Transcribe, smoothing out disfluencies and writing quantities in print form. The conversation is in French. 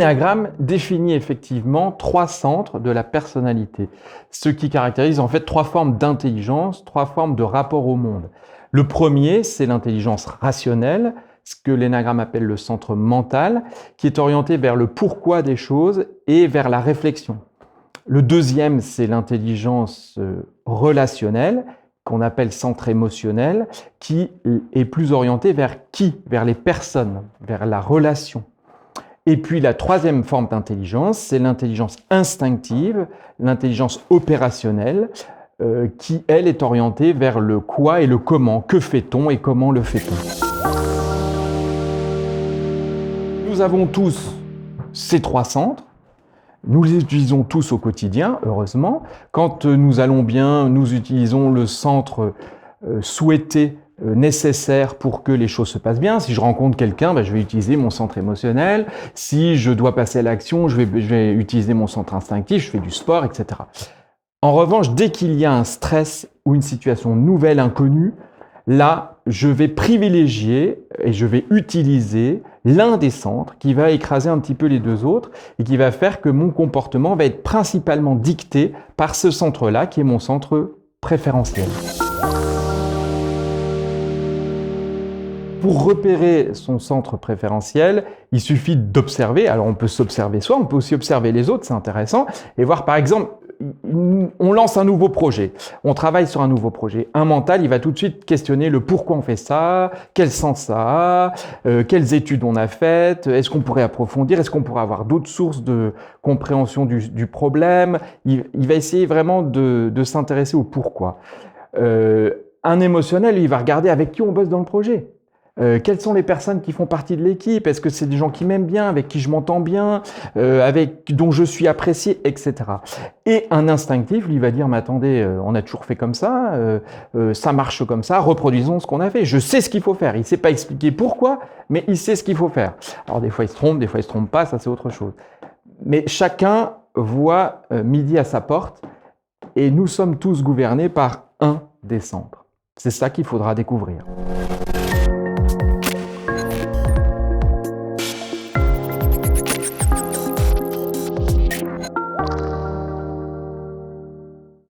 L'énéagramme définit effectivement 3 centres de la personnalité, ce qui caractérise en fait 3 formes d'intelligence, 3 formes de rapport au monde. Le premier, c'est l'intelligence rationnelle, ce que l'énéagramme appelle le centre mental, qui est orienté vers le pourquoi des choses et vers la réflexion. Le deuxième, c'est l'intelligence relationnelle, qu'on appelle centre émotionnel, qui est plus orienté vers qui, vers les personnes, vers la relation. Et puis la troisième forme d'intelligence, c'est l'intelligence instinctive, l'intelligence opérationnelle, qui, elle, est orientée vers le quoi et le comment. Que fait-on et comment le fait-on? Nous avons tous ces 3 centres. Nous les utilisons tous au quotidien, heureusement. Quand nous allons bien, nous utilisons le centre souhaité, nécessaire pour que les choses se passent bien. Si je rencontre quelqu'un, je vais utiliser mon centre émotionnel. Si je dois passer à l'action, je vais utiliser mon centre instinctif, je fais du sport, etc. En revanche, dès qu'il y a un stress ou une situation nouvelle, inconnue, là, je vais privilégier et je vais utiliser l'un des centres qui va écraser un petit peu les deux autres et qui va faire que mon comportement va être principalement dicté par ce centre-là qui est mon centre préférentiel. Pour repérer son centre préférentiel, il suffit d'observer. Alors on peut s'observer soi, on peut aussi observer les autres, c'est intéressant, et voir par exemple, on lance un nouveau projet, on travaille sur un nouveau projet. Un mental, il va tout de suite questionner le pourquoi on fait ça, quel sens ça a, quelles études on a faites, est-ce qu'on pourrait approfondir, est-ce qu'on pourrait avoir d'autres sources de compréhension du problème. Il va essayer vraiment de s'intéresser au pourquoi. Un émotionnel, il va regarder avec qui on bosse dans le projet. Quelles sont les personnes qui font partie de l'équipe? Est-ce que c'est des gens qui m'aiment bien, avec qui je m'entends bien, dont je suis apprécié, etc. Et un instinctif, lui, va dire, mais attendez, on a toujours fait comme ça marche comme ça, reproduisons ce qu'on a fait. Je sais ce qu'il faut faire. Il ne sait pas expliquer pourquoi, mais il sait ce qu'il faut faire. Alors des fois il se trompe, des fois il se trompe pas, ça c'est autre chose. Mais chacun voit midi à sa porte et nous sommes tous gouvernés par un des centres. C'est ça qu'il faudra découvrir.